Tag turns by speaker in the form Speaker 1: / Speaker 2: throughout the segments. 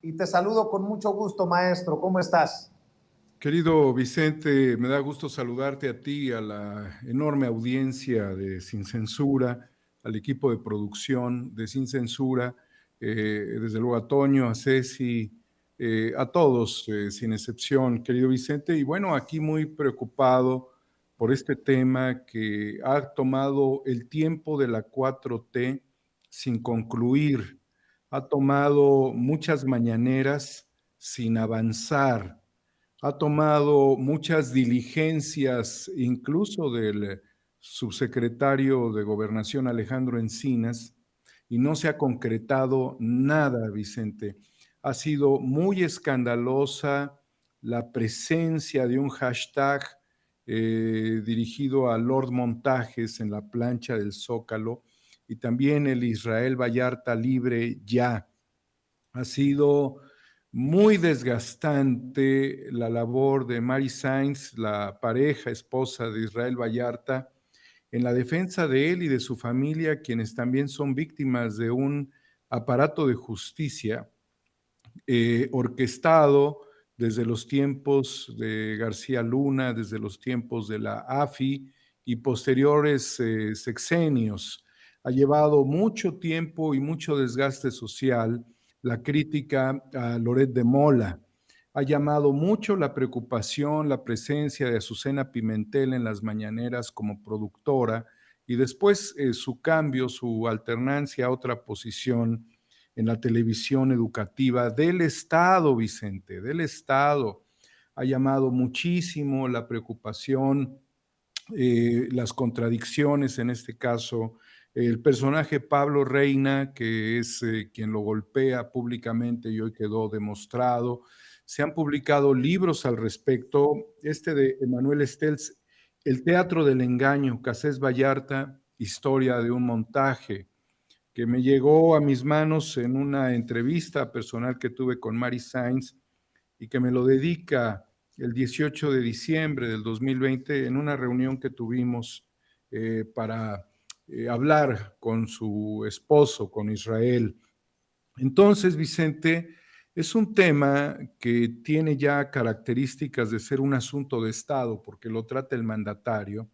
Speaker 1: Y te saludo con mucho gusto, maestro. ¿Cómo estás?
Speaker 2: Querido Vicente, me da gusto saludarte a ti, a la enorme audiencia de Sin Censura, al equipo de producción de Sin Censura, desde luego a Toño, a Ceci, a todos, sin excepción, querido Vicente. Y bueno, aquí muy preocupado por este tema que ha tomado el tiempo de la 4T sin concluir, ha tomado muchas mañaneras sin avanzar, ha tomado muchas diligencias, incluso del subsecretario de Gobernación Alejandro Encinas, y no se ha concretado nada, Vicente. Ha sido muy escandalosa la presencia de un hashtag dirigido a Lord Montajes en la plancha del Zócalo y también el Israel Vallarta libre ya. Ha sido muy desgastante la labor de Mary Sainz, la pareja, esposa de Israel Vallarta, en la defensa de él y de su familia, quienes también son víctimas de un aparato de justicia orquestado desde los tiempos de García Luna, desde los tiempos de la AFI y posteriores sexenios. Ha llevado mucho tiempo y mucho desgaste social la crítica a Loret de Mola. Ha llamado mucho la preocupación la presencia de Azucena Pimentel en las mañaneras como productora y después su cambio, su alternancia a otra posición en la televisión educativa del Estado, Vicente, del Estado. Ha llamado muchísimo la preocupación, las contradicciones, en este caso, el personaje Pablo Reina, que es quien lo golpea públicamente y hoy quedó demostrado. Se han publicado libros al respecto. Este de Emanuel Estelz, El teatro del engaño, Cassés Vallarta, historia de un montaje, que me llegó a mis manos en una entrevista personal que tuve con Mary Sainz y que me lo dedica el 18 de diciembre del 2020 en una reunión que tuvimos para hablar con su esposo, con Israel. Entonces, Vicente, es un tema que tiene ya características de ser un asunto de Estado, porque lo trata el mandatario,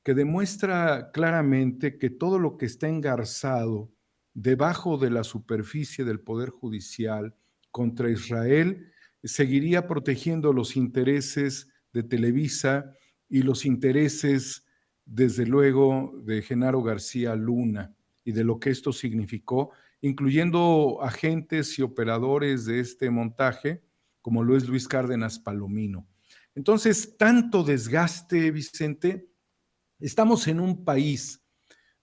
Speaker 2: que demuestra claramente que todo lo que está engarzado debajo de la superficie del Poder Judicial contra Israel seguiría protegiendo los intereses de Televisa y los intereses, desde luego, de Genaro García Luna y de lo que esto significó, incluyendo agentes y operadores de este montaje, como lo es Luis Cárdenas Palomino. Entonces, tanto desgaste, Vicente. Estamos en un país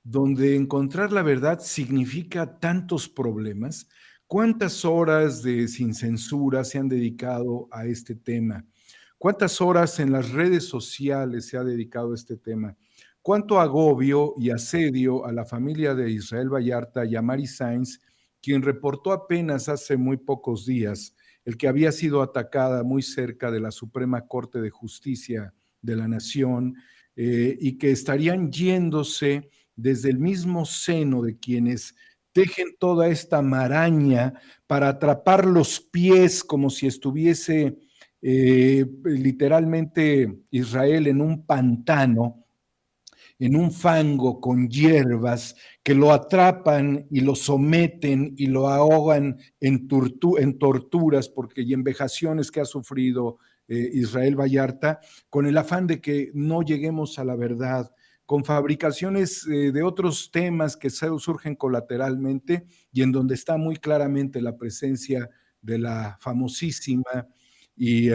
Speaker 2: donde encontrar la verdad significa tantos problemas. ¿Cuántas horas de Sin Censura se han dedicado a este tema? ¿Cuántas horas en las redes sociales se ha dedicado a este tema? ¿Cuánto agobio y asedio a la familia de Israel Vallarta y a Mary Sainz, quien reportó apenas hace muy pocos días el que había sido atacada muy cerca de la Suprema Corte de Justicia de la Nación, y que estarían yéndose desde el mismo seno de quienes tejen toda esta maraña para atrapar los pies como si estuviese literalmente Israel en un pantano, en un fango con hierbas que lo atrapan y lo someten y lo ahogan en torturas porque, y en vejaciones que ha sufrido Israel Vallarta, con el afán de que no lleguemos a la verdad, con fabricaciones de otros temas que surgen colateralmente y en donde está muy claramente la presencia de la famosísima y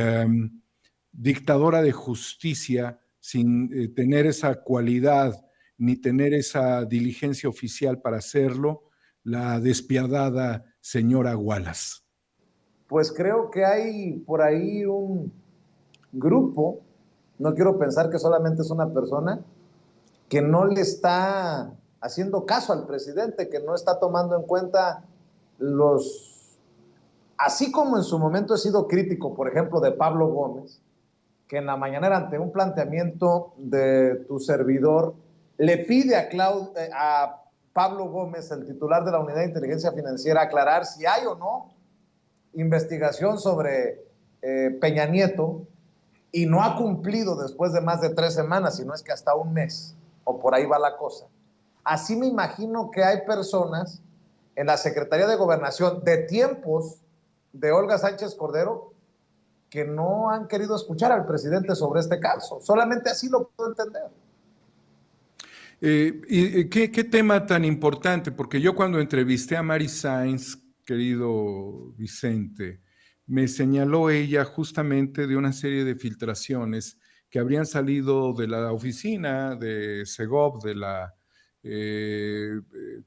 Speaker 2: dictadora de justicia, sin tener esa cualidad ni tener esa diligencia oficial para hacerlo, la despiadada señora Wallace.
Speaker 1: Pues creo que hay por ahí un grupo, no quiero pensar que solamente es una persona, que no le está haciendo caso al presidente, que no está tomando en cuenta los, así como en su momento he sido crítico, por ejemplo, de Pablo Gómez, que en la mañanera ante un planteamiento de tu servidor le pide a Pablo Gómez, el titular de la Unidad de Inteligencia Financiera, aclarar si hay o no investigación sobre Peña Nieto y no ha cumplido después de más de 3 semanas, sino es que hasta un mes, o por ahí va la cosa. Así me imagino que hay personas en la Secretaría de Gobernación de tiempos de Olga Sánchez Cordero que no han querido escuchar al presidente sobre este caso. Solamente así lo puedo entender.
Speaker 2: ¿Qué tema tan importante? Porque yo cuando entrevisté a Mary Sainz, querido Vicente, me señaló ella justamente de una serie de filtraciones que habrían salido de la oficina de Segov, de la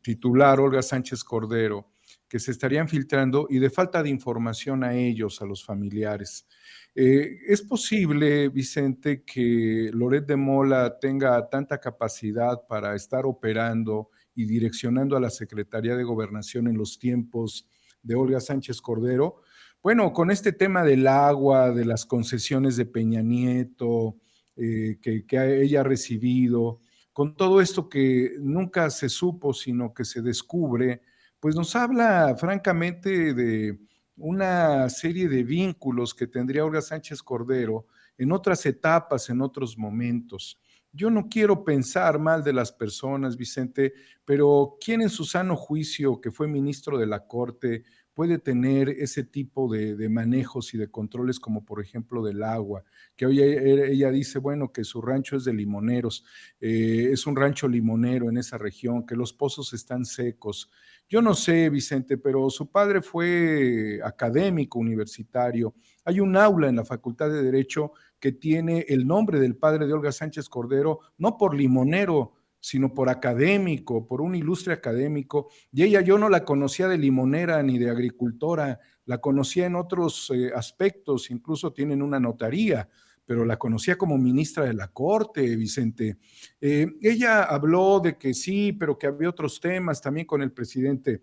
Speaker 2: titular Olga Sánchez Cordero, que se estarían filtrando y de falta de información a ellos, a los familiares. ¿Es posible, Vicente, que Loret de Mola tenga tanta capacidad para estar operando y direccionando a la Secretaría de Gobernación en los tiempos de Olga Sánchez Cordero? Bueno, con este tema del agua, de las concesiones de Peña Nieto, que ella ha recibido, con todo esto que nunca se supo, sino que se descubre, pues nos habla francamente de una serie de vínculos que tendría Olga Sánchez Cordero en otras etapas, en otros momentos. Yo no quiero pensar mal de las personas, Vicente, pero ¿quién en su sano juicio, que fue ministro de la Corte, puede tener ese tipo de manejos y de controles como por ejemplo del agua? Que hoy ella dice, bueno, que su rancho es de limoneros, es un rancho limonero en esa región, que los pozos están secos. Yo no sé, Vicente, pero su padre fue académico universitario. Hay un aula en la Facultad de Derecho que tiene el nombre del padre de Olga Sánchez Cordero, no por limonero, sino por académico, por un ilustre académico. Y ella yo no la conocía de limonera ni de agricultora, la conocía en otros aspectos, incluso tienen una notaría, pero la conocía como ministra de la Corte, Vicente. Ella habló de que sí, pero que había otros temas también con el presidente.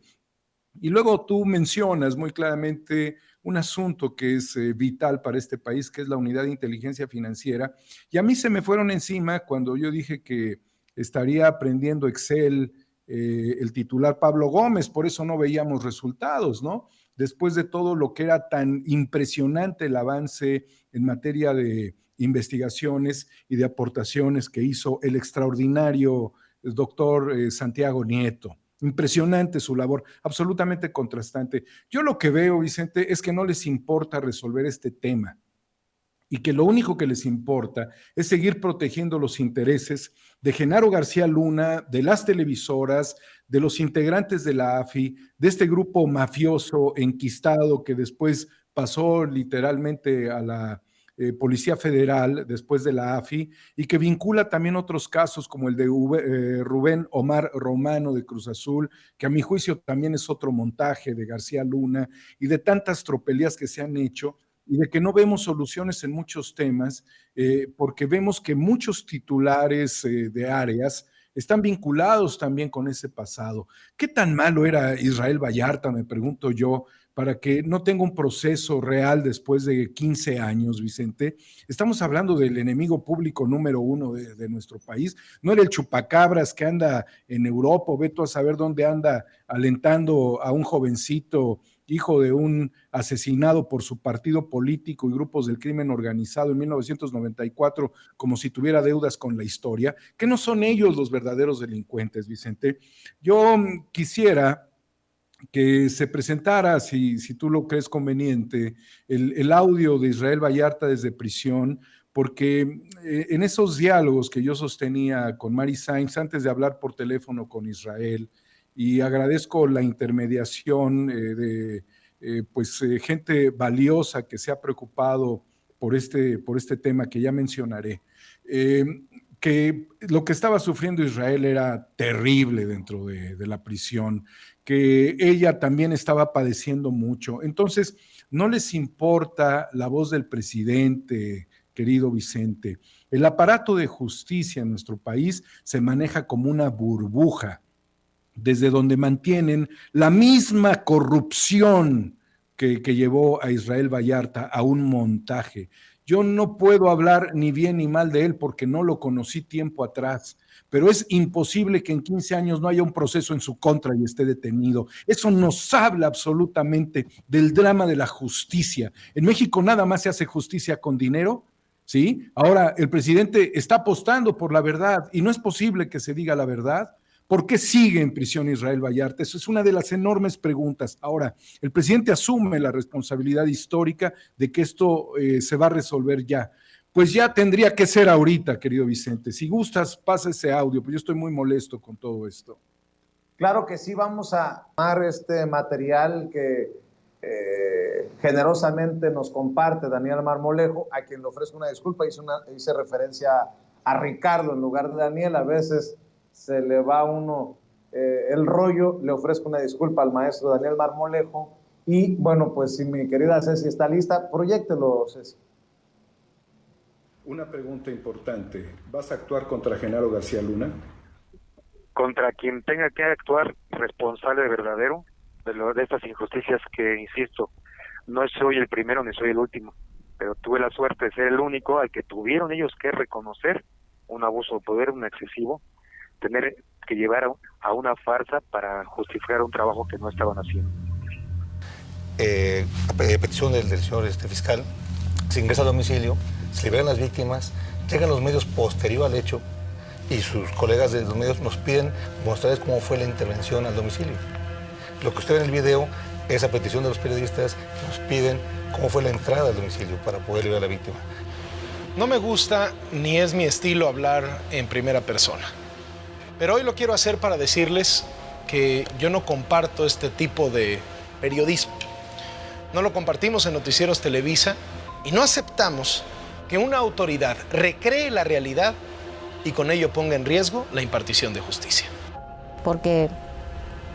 Speaker 2: Y luego tú mencionas muy claramente un asunto que es vital para este país, que es la unidad de inteligencia financiera. Y a mí se me fueron encima cuando yo dije que estaría aprendiendo Excel el titular Pablo Gómez, por eso no veíamos resultados, ¿no? Después de todo lo que era tan impresionante el avance en materia de investigaciones y de aportaciones que hizo el extraordinario doctor Santiago Nieto. Impresionante su labor, absolutamente contrastante. Yo lo que veo, Vicente, es que no les importa resolver este tema y que lo único que les importa es seguir protegiendo los intereses de Genaro García Luna, de las televisoras, de los integrantes de la AFI, de este grupo mafioso enquistado que después pasó literalmente a la Policía Federal después de la AFI y que vincula también otros casos como el de Rubén Omar Romano de Cruz Azul, que a mi juicio también es otro montaje de García Luna y de tantas tropelías que se han hecho y de que no vemos soluciones en muchos temas, porque vemos que muchos titulares de áreas están vinculados también con ese pasado. ¿Qué tan malo era Israel Vallarta, me pregunto yo, para que no tenga un proceso real después de 15 años, Vicente? Estamos hablando del enemigo público número uno de nuestro país. No era el chupacabras que anda en Europa, ve tú a saber dónde anda alentando a un jovencito hijo de un asesinado por su partido político y grupos del crimen organizado en 1994, como si tuviera deudas con la historia, que no son ellos los verdaderos delincuentes, Vicente. Yo quisiera que se presentara, si tú lo crees conveniente, el audio de Israel Vallarta desde prisión, porque en esos diálogos que yo sostenía con Mary Sainz antes de hablar por teléfono con Israel, y agradezco la intermediación de gente valiosa que se ha preocupado por este tema que ya mencionaré, que lo que estaba sufriendo Israel era terrible dentro de la prisión, que ella también estaba padeciendo mucho. Entonces, no les importa la voz del presidente, querido Vicente. El aparato de justicia en nuestro país se maneja como una burbuja, desde donde mantienen la misma corrupción que llevó a Israel Vallarta a un montaje. Yo no puedo hablar ni bien ni mal de él porque no lo conocí tiempo atrás, pero es imposible que en 15 años no haya un proceso en su contra y esté detenido. Eso nos habla absolutamente del drama de la justicia. En México nada más se hace justicia con dinero, ¿sí? Ahora el presidente está apostando por la verdad y no es posible que se diga la verdad. ¿Por qué sigue en prisión Israel Vallarta? Eso es una de las enormes preguntas. Ahora, el presidente asume la responsabilidad histórica de que esto se va a resolver ya. Pues ya tendría que ser ahorita, querido Vicente. Si gustas, pasa ese audio, pues yo estoy muy molesto con todo esto.
Speaker 1: Claro que sí, vamos a tomar este material que generosamente nos comparte Daniel Marmolejo, a quien le ofrezco una disculpa. Hice referencia a Ricardo en lugar de Daniel. A veces se le va a uno el rollo. Le ofrezco una disculpa al maestro Daniel Marmolejo. Y bueno, pues si mi querida Ceci está lista, proyéctelo, Ceci.
Speaker 2: Una pregunta importante. ¿Vas a actuar contra Genaro García Luna?
Speaker 3: Contra quien tenga que actuar responsable verdadero de estas injusticias que, insisto, no soy el primero ni soy el último, pero tuve la suerte de ser el único al que tuvieron ellos que reconocer un abuso de poder, un excesivo, tener que llevar a una farsa para justificar un trabajo que no estaban haciendo.
Speaker 4: A petición del señor fiscal, se ingresa al domicilio, se liberan las víctimas, llegan los medios posterior al hecho y sus colegas de los medios nos piden mostrarles cómo fue la intervención al domicilio. Lo que usted ve en el video es a petición de los periodistas que nos piden cómo fue la entrada al domicilio para poder liberar a la víctima.
Speaker 5: No me gusta ni es mi estilo hablar en primera persona, pero hoy lo quiero hacer para decirles que yo no comparto este tipo de periodismo. No lo compartimos en Noticieros Televisa y no aceptamos que una autoridad recree la realidad y con ello ponga en riesgo la impartición de justicia.
Speaker 6: Porque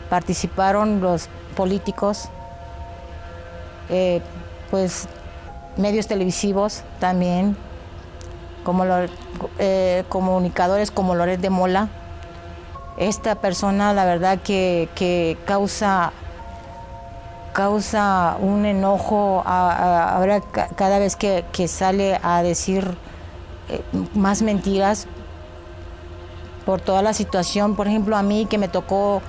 Speaker 6: participaron los políticos, pues medios televisivos también, como comunicadores como Loret de Mola. Esta persona, la verdad que causa un enojo ahora cada vez que sale a decir más mentiras por toda la situación. Por ejemplo, a mí que me tocó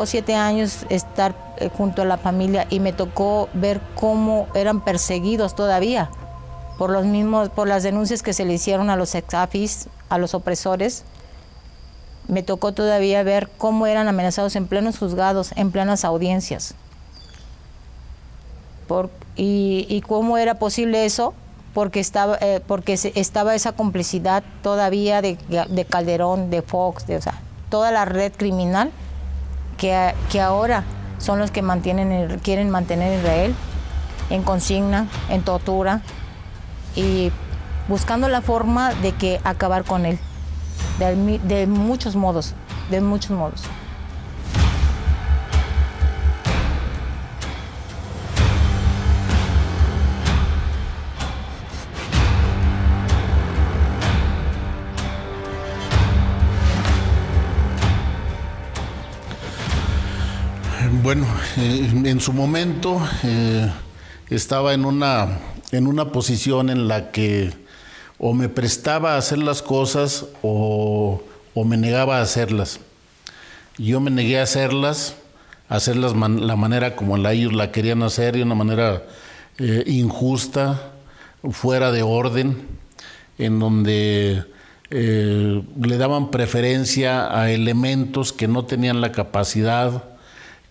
Speaker 6: 7 años estar junto a la familia y me tocó ver cómo eran perseguidos todavía por las denuncias que se le hicieron a los ex-AFIS, a los opresores. Me tocó todavía ver cómo eran amenazados en plenos juzgados, en plenas audiencias. Y cómo era posible eso, porque estaba esa complicidad todavía de Calderón, de Fox, toda la red criminal que ahora son los que quieren mantener a Israel en consigna, en tortura y buscando la forma de que acabar con él, de muchos modos.
Speaker 7: Bueno, en su momento estaba en una posición en la que o me prestaba a hacer las cosas o me negaba a hacerlas. Yo me negué a hacerlas la manera como ellos la querían hacer, de una manera injusta, fuera de orden, en donde le daban preferencia a elementos que no tenían la capacidad,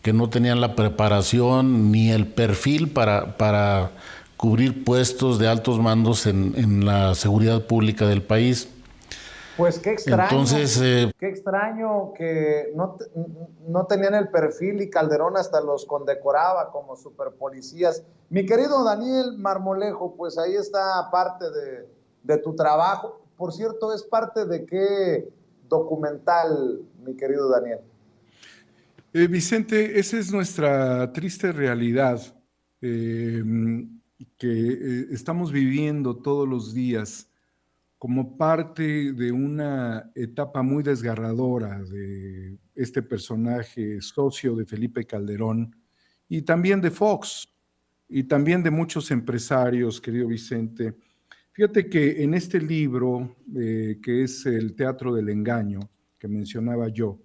Speaker 7: que no tenían la preparación ni el perfil para cubrir puestos de altos mandos en la seguridad pública del país.
Speaker 1: Pues qué extraño.
Speaker 7: Entonces,
Speaker 1: qué extraño que no tenían el perfil y Calderón hasta los condecoraba como superpolicías. Mi querido Daniel Marmolejo, pues ahí está parte de tu trabajo. Por cierto, ¿es parte de qué documental, mi querido Daniel?
Speaker 2: Vicente, esa es nuestra triste realidad que estamos viviendo todos los días como parte de una etapa muy desgarradora de este personaje socio de Felipe Calderón y también de Fox, y también de muchos empresarios, querido Vicente. Fíjate que en este libro, que es El Teatro del Engaño, que mencionaba yo,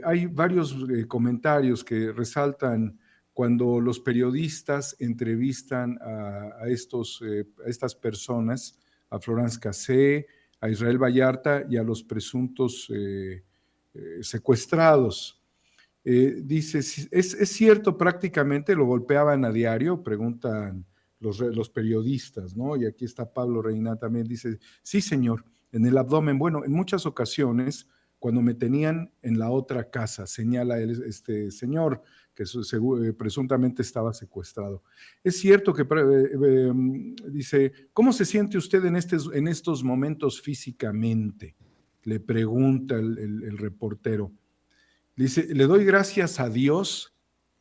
Speaker 2: hay varios comentarios que resaltan cuando los periodistas entrevistan a estas personas, a Florence Cassé, a Israel Vallarta y a los presuntos secuestrados. Dice, ¿es cierto prácticamente, lo golpeaban a diario? Preguntan los periodistas, ¿no? Y aquí está Pablo Reina también, dice, sí, señor, en el abdomen. Bueno, en muchas ocasiones, cuando me tenían en la otra casa, señala este señor que presuntamente estaba secuestrado. Es cierto que, dice, ¿cómo se siente usted en estos momentos físicamente? Le pregunta el reportero. Dice, le doy gracias a Dios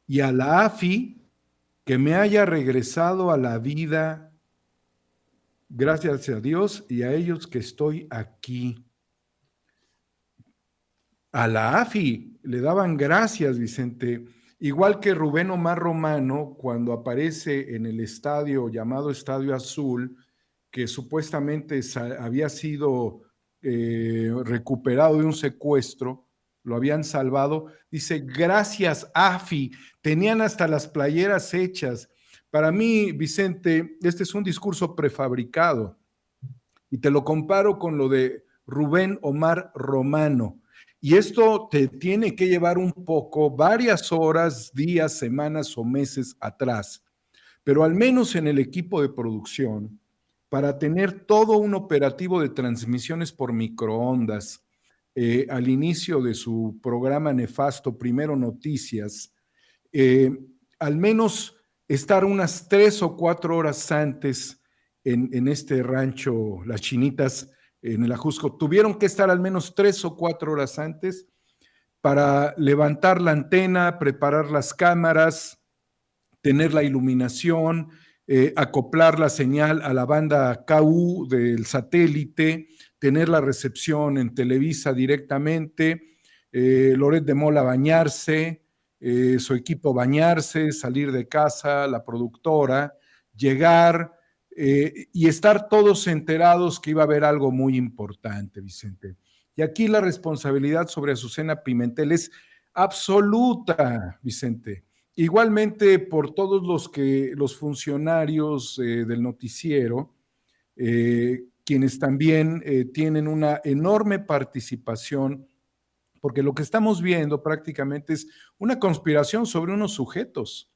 Speaker 2: y a la AFI que me haya regresado a la vida. Gracias a Dios y a ellos que estoy aquí. A la AFI le daban gracias, Vicente, igual que Rubén Omar Romano, cuando aparece en el estadio llamado Estadio Azul, que supuestamente había sido recuperado de un secuestro, lo habían salvado, dice, gracias AFI, tenían hasta las playeras hechas. Para mí, Vicente, este es un discurso prefabricado, y te lo comparo con lo de Rubén Omar Romano. Y esto te tiene que llevar un poco, varias horas, días, semanas o meses atrás, pero al menos en el equipo de producción, para tener todo un operativo de transmisiones por microondas, al inicio de su programa nefasto, Primero Noticias, al menos estar unas 3 o 4 horas antes en este rancho, Las Chinitas, en el Ajusco, tuvieron que estar al menos 3 o 4 horas antes para levantar la antena, preparar las cámaras, tener la iluminación, acoplar la señal a la banda KU del satélite, tener la recepción en Televisa directamente, Loret de Mola bañarse, su equipo bañarse, salir de casa, la productora, llegar y estar todos enterados que iba a haber algo muy importante, Vicente. Y aquí la responsabilidad sobre Azucena Pimentel es absoluta, Vicente. Igualmente por todos los funcionarios del noticiero, quienes también tienen una enorme participación, porque lo que estamos viendo prácticamente es una conspiración sobre unos sujetos,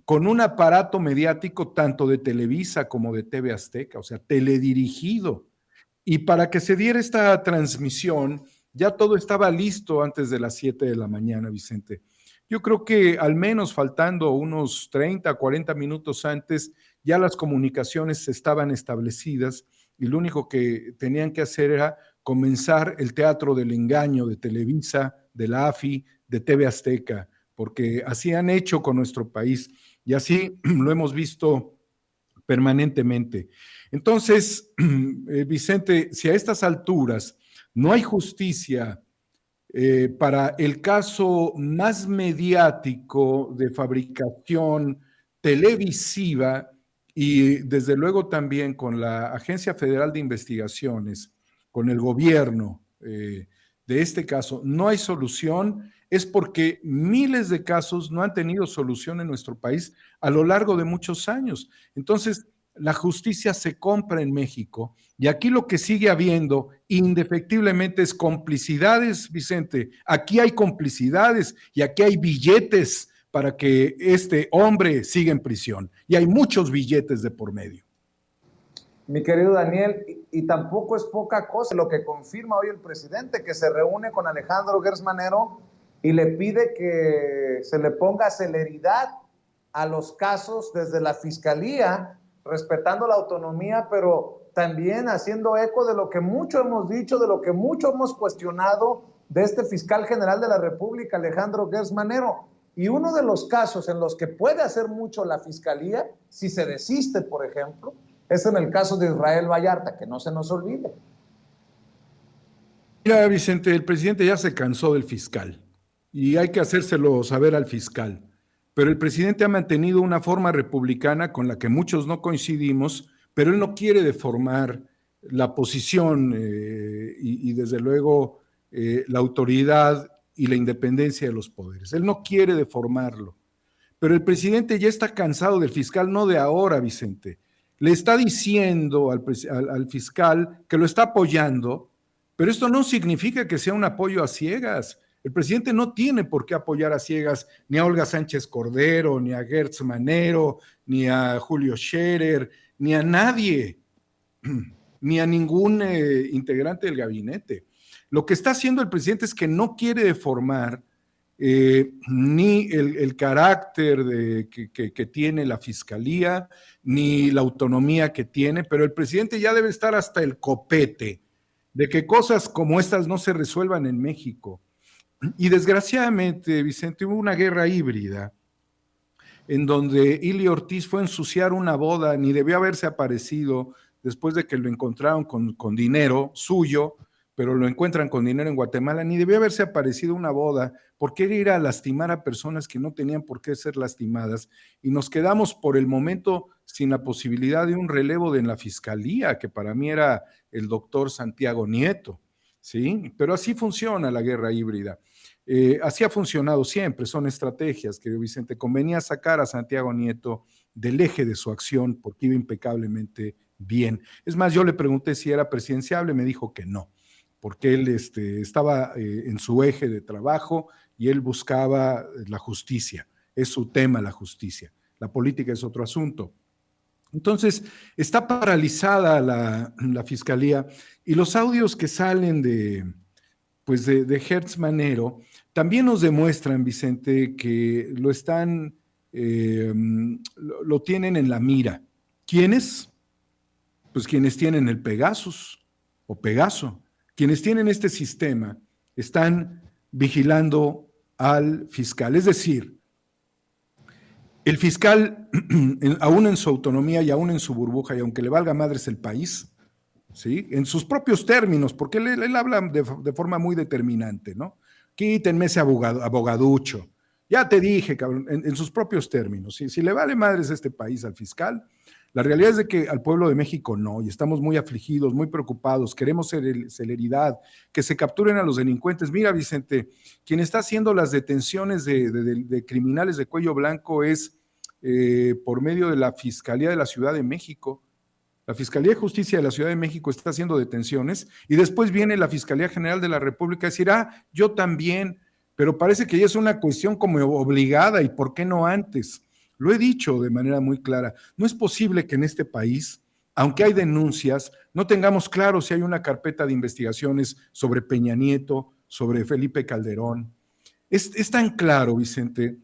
Speaker 2: con un aparato mediático tanto de Televisa como de TV Azteca, o sea, teledirigido. Y para que se diera esta transmisión, ya todo estaba listo antes de las 7 de la mañana, Vicente. Yo creo que al menos faltando unos 30, 40 minutos antes, ya las comunicaciones estaban establecidas y lo único que tenían que hacer era comenzar el teatro del engaño de Televisa, de la AFI, de TV Azteca, porque así han hecho con nuestro país y así lo hemos visto permanentemente. Entonces, Vicente, si a estas alturas no hay justicia para el caso más mediático de fabricación televisiva y desde luego también con la Agencia Federal de Investigaciones, con el gobierno de este caso, no hay solución, es porque miles de casos no han tenido solución en nuestro país a lo largo de muchos años. Entonces, la justicia se compra en México y aquí lo que sigue habiendo indefectiblemente es complicidades, Vicente. Aquí hay complicidades y aquí hay billetes para que este hombre siga en prisión. Y hay muchos billetes de por medio.
Speaker 1: Mi querido Daniel, y tampoco es poca cosa lo que confirma hoy el presidente, que se reúne con Alejandro Gertz Manero y le pide que se le ponga celeridad a los casos desde la Fiscalía, respetando la autonomía, pero también haciendo eco de lo que mucho hemos dicho, de lo que mucho hemos cuestionado de este fiscal general de la República, Alejandro Gertz Manero. Y uno de los casos en los que puede hacer mucho la Fiscalía, si se desiste, por ejemplo, es en el caso de Israel Vallarta, que no se nos olvide.
Speaker 2: Mira, Vicente, el presidente ya se cansó del fiscal y hay que hacérselo saber al fiscal. pero el presidente ha mantenido una forma republicana con la que muchos no coincidimos, pero él no quiere deformar la posición y desde luego la autoridad y la independencia de los poderes. Él no quiere deformarlo. Pero el presidente ya está cansado del fiscal, no de ahora, Vicente. Le está diciendo al fiscal que lo está apoyando, pero esto no significa que sea un apoyo a ciegas. El presidente no tiene por qué apoyar a ciegas ni a Olga Sánchez Cordero, ni a Gertz Manero, ni a Julio Scherer, ni a nadie, ni a ningún integrante del gabinete. Lo que está haciendo el presidente es que no quiere deformar ni el carácter que tiene la fiscalía, ni la autonomía que tiene, pero el presidente ya debe estar hasta el copete de que cosas como estas no se resuelvan en México. Y desgraciadamente, Vicente, hubo una guerra híbrida en donde Ili Ortiz fue a ensuciar una boda, ni debió haberse aparecido después de que lo encontraron con dinero suyo, pero lo encuentran con dinero en Guatemala, ni debió haberse aparecido una boda, porque era ir a lastimar a personas que no tenían por qué ser lastimadas, y nos quedamos por el momento sin la posibilidad de un relevo en la fiscalía, que para mí era el doctor Santiago Nieto, ¿sí? Pero así funciona la guerra híbrida. Así ha funcionado siempre, son estrategias, querido Vicente. Convenía sacar a Santiago Nieto del eje de su acción porque iba impecablemente bien. Es más, yo le pregunté si era presidenciable, me dijo que no, porque él estaba en su eje de trabajo y él buscaba la justicia. Es su tema, la justicia. La política es otro asunto. Entonces, está paralizada la fiscalía y los audios que salen de Gertz Manero también nos demuestran, Vicente, que lo tienen en la mira. ¿Quiénes? Pues quienes tienen el Pegasus o Pegaso. Quienes tienen este sistema están vigilando al fiscal. Es decir, el fiscal, aún en su autonomía y aún en su burbuja, y aunque le valga madres el país, ¿sí? En sus propios términos, porque él habla de forma muy determinante, ¿no? Quítenme ese abogaducho. Ya te dije, cabrón, en sus propios términos. ¿Sí? Si le vale madres este país al fiscal, la realidad es de que al pueblo de México no, y estamos muy afligidos, muy preocupados, queremos celeridad, que se capturen a los delincuentes. Mira, Vicente, quien está haciendo las detenciones de criminales de cuello blanco es por medio de la Fiscalía de la Ciudad de México. La Fiscalía de Justicia de la Ciudad de México está haciendo detenciones y después viene la Fiscalía General de la República a decir, yo también, pero parece que ya es una cuestión como obligada y ¿por qué no antes? Lo he dicho de manera muy clara, no es posible que en este país, aunque hay denuncias, no tengamos claro si hay una carpeta de investigaciones sobre Peña Nieto, sobre Felipe Calderón. Es tan claro, Vicente,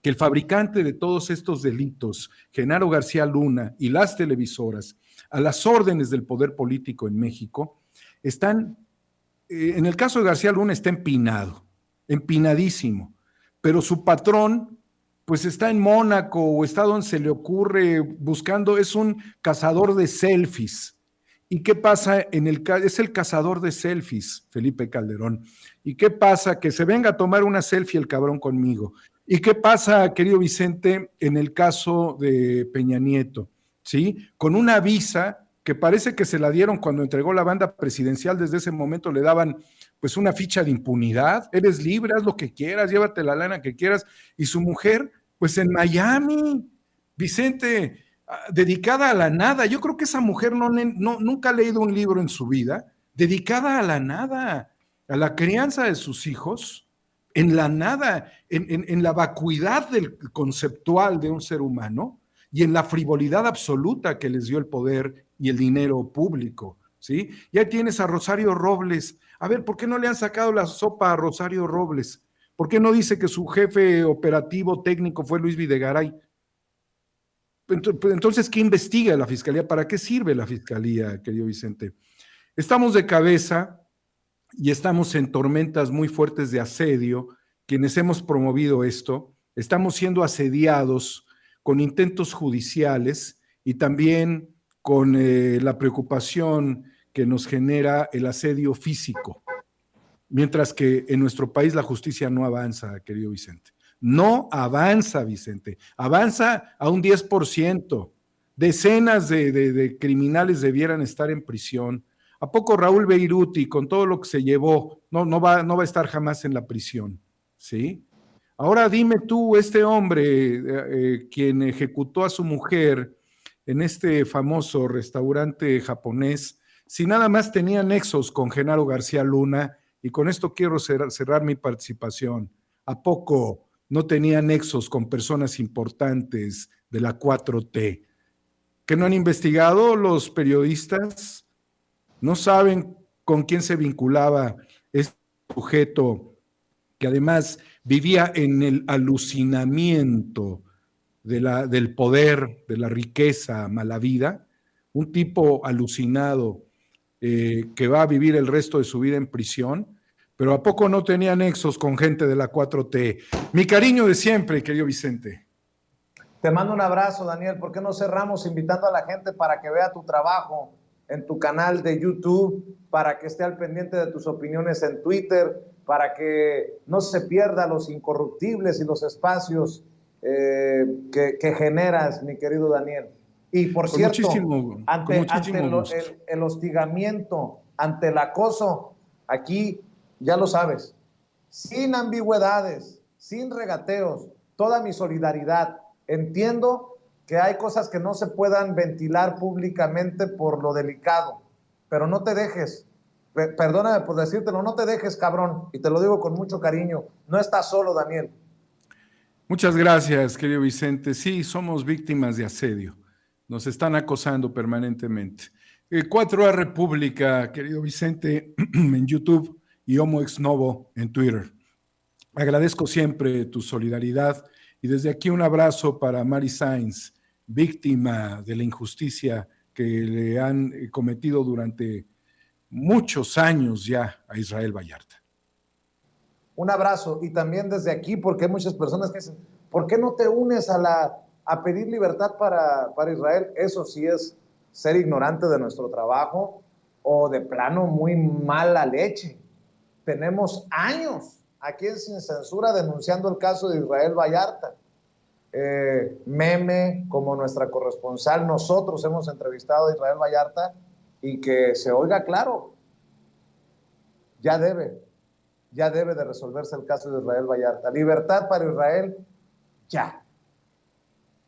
Speaker 2: que el fabricante de todos estos delitos, Genaro García Luna y las televisoras, a las órdenes del poder político en México, están, en el caso de García Luna está empinadísimo, pero su patrón pues está en Mónaco o está donde se le ocurre buscando, es un cazador de selfies. ¿Y qué pasa? Es el cazador de selfies, Felipe Calderón. ¿Y qué pasa? Que se venga a tomar una selfie el cabrón conmigo. ¿Y qué pasa, querido Vicente, en el caso de Peña Nieto? ¿Sí? Con una visa que parece que se la dieron cuando entregó la banda presidencial, desde ese momento le daban pues una ficha de impunidad, eres libre, haz lo que quieras, llévate la lana que quieras, y su mujer, pues en Miami, Vicente, dedicada a la nada. Yo creo que esa mujer nunca ha leído un libro en su vida, dedicada a la nada, a la crianza de sus hijos, en la nada, en la vacuidad del conceptual de un ser humano y en la frivolidad absoluta que les dio el poder y el dinero público, ¿sí? Y ahí tienes a Rosario Robles. A ver, ¿por qué no le han sacado la sopa a Rosario Robles? ¿Por qué no dice que su jefe operativo técnico fue Luis Videgaray? Entonces, ¿qué investiga la Fiscalía? ¿Para qué sirve la Fiscalía, querido Vicente? Estamos de cabeza y estamos en tormentas muy fuertes de asedio. Quienes hemos promovido esto, estamos siendo asediados con intentos judiciales y también con la preocupación que nos genera el asedio físico, mientras que en nuestro país la justicia no avanza, querido Vicente. no avanza, Vicente, avanza a un 10%. Decenas de criminales debieran estar en prisión. ¿A poco Raúl Beiruti, con todo lo que se llevó, no va a estar jamás en la prisión? ¿Sí? Ahora dime tú, este hombre, quien ejecutó a su mujer en este famoso restaurante japonés, si nada más tenía nexos con Genaro García Luna, y con esto quiero cerrar mi participación, ¿a poco no tenía nexos con personas importantes de la 4T? ¿Que no han investigado los periodistas? ¿No saben con quién se vinculaba este sujeto que además vivía en el alucinamiento del poder, de la riqueza mala vida? Un tipo alucinado que va a vivir el resto de su vida en prisión, pero ¿a poco no tenía nexos con gente de la 4T? Mi cariño de siempre, querido Vicente.
Speaker 1: Te mando un abrazo, Daniel. ¿Por qué no cerramos invitando a la gente para que vea tu trabajo en tu canal de YouTube, para que esté al pendiente de tus opiniones en Twitter, para que no se pierda los incorruptibles y los espacios que generas, mi querido Daniel? Y por cierto, ante el hostigamiento, ante el acoso, aquí ya lo sabes, sin ambigüedades, sin regateos, toda mi solidaridad. Entiendo que hay cosas que no se puedan ventilar públicamente por lo delicado, pero no te dejes, perdóname por decírtelo, no te dejes, cabrón, y te lo digo con mucho cariño, no estás solo, Daniel.
Speaker 2: Muchas gracias, querido Vicente. Sí, somos víctimas de asedio, nos están acosando permanentemente. 4A República, querido Vicente, en YouTube, y Homo Ex Novo en Twitter. Agradezco siempre tu solidaridad. Y desde aquí un abrazo para Mari Sainz, víctima de la injusticia que le han cometido durante muchos años ya a Israel Vallarta.
Speaker 1: Un abrazo, y también desde aquí, porque hay muchas personas que dicen, ¿por qué no te unes a pedir libertad para Israel? Eso sí es ser ignorante de nuestro trabajo o de plano muy mala leche. Tenemos años aquí en Sin Censura denunciando el caso de Israel Vallarta. Meme, como nuestra corresponsal, nosotros hemos entrevistado a Israel Vallarta, y que se oiga claro, ya debe de resolverse el caso de Israel Vallarta. Libertad para Israel, ya.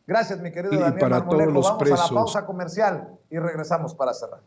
Speaker 1: Gracias, mi querido Daniel
Speaker 2: para
Speaker 1: Marmolejo.
Speaker 2: todos los
Speaker 1: Vamos
Speaker 2: presos.
Speaker 1: a la pausa comercial y regresamos para cerrar.